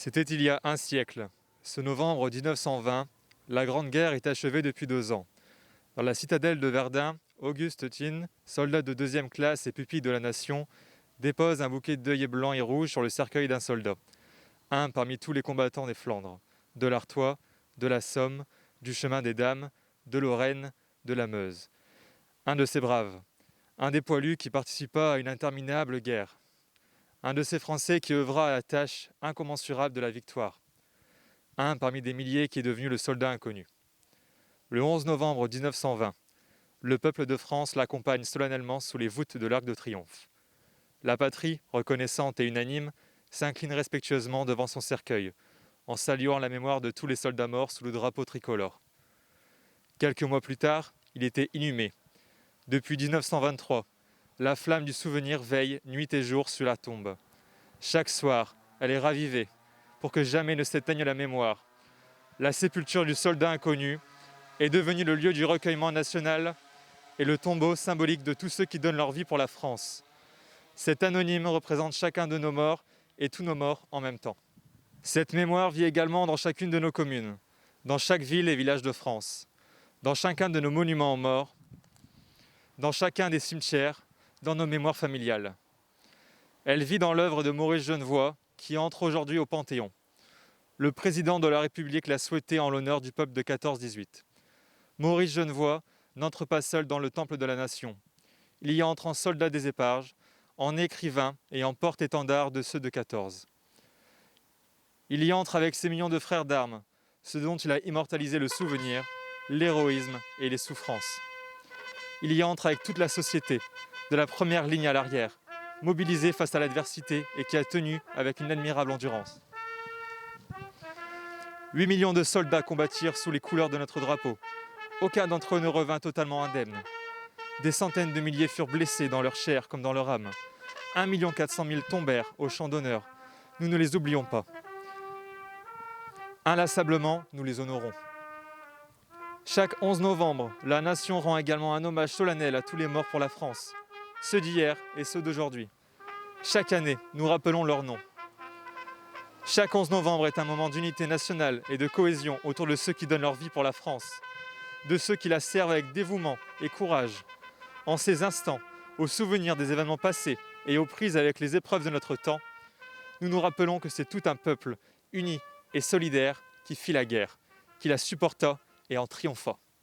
C'était il y a un siècle. Ce novembre 1920, la Grande Guerre est achevée depuis 2 ans. Dans la citadelle de Verdun, Auguste Thien, soldat de 2e classe et pupille de la Nation, dépose un bouquet d'œillets blancs et rouges sur le cercueil d'un soldat. Un parmi tous les combattants des Flandres, de l'Artois, de la Somme, du chemin des Dames, de Lorraine, de la Meuse. Un de ces braves, un des poilus qui participa à une interminable guerre. Un de ces Français qui œuvra à la tâche incommensurable de la victoire. Un parmi des milliers qui est devenu le soldat inconnu. Le 11 novembre 1920, le peuple de France l'accompagne solennellement sous les voûtes de l'Arc de Triomphe. La patrie, reconnaissante et unanime, s'incline respectueusement devant son cercueil, en saluant la mémoire de tous les soldats morts sous le drapeau tricolore. Quelques mois plus tard, il était inhumé. Depuis 1923, la flamme du souvenir veille nuit et jour sur la tombe. Chaque soir, elle est ravivée, pour que jamais ne s'éteigne la mémoire. La sépulture du soldat inconnu est devenue le lieu du recueillement national et le tombeau symbolique de tous ceux qui donnent leur vie pour la France. Cet anonyme représente chacun de nos morts et tous nos morts en même temps. Cette mémoire vit également dans chacune de nos communes, dans chaque ville et village de France, dans chacun de nos monuments aux morts, dans chacun des cimetières, dans nos mémoires familiales. Elle vit dans l'œuvre de Maurice Genevoix, qui entre aujourd'hui au Panthéon. Le président de la République l'a souhaité en l'honneur du peuple de 14-18. Maurice Genevoix n'entre pas seul dans le temple de la nation. Il y entre en soldat des éparges, en écrivain et en porte-étendard de ceux de 14. Il y entre avec ses millions de frères d'armes, ceux dont il a immortalisé le souvenir, l'héroïsme et les souffrances. Il y entre avec toute la société, de la première ligne à l'arrière, mobilisée face à l'adversité et qui a tenu avec une admirable endurance. 8 millions de soldats combattirent sous les couleurs de notre drapeau. Aucun d'entre eux ne revint totalement indemne. Des centaines de milliers furent blessés dans leur chair comme dans leur âme. 1 400 000 tombèrent au champ d'honneur. Nous ne les oublions pas. Inlassablement, nous les honorons. Chaque 11 novembre, la Nation rend également un hommage solennel à tous les morts pour la France, ceux d'hier et ceux d'aujourd'hui. Chaque année, nous rappelons leurs noms. Chaque 11 novembre est un moment d'unité nationale et de cohésion autour de ceux qui donnent leur vie pour la France, de ceux qui la servent avec dévouement et courage. En ces instants, au souvenir des événements passés et aux prises avec les épreuves de notre temps, nous nous rappelons que c'est tout un peuple uni et solidaire qui fit la guerre, qui la supporta et en triompha.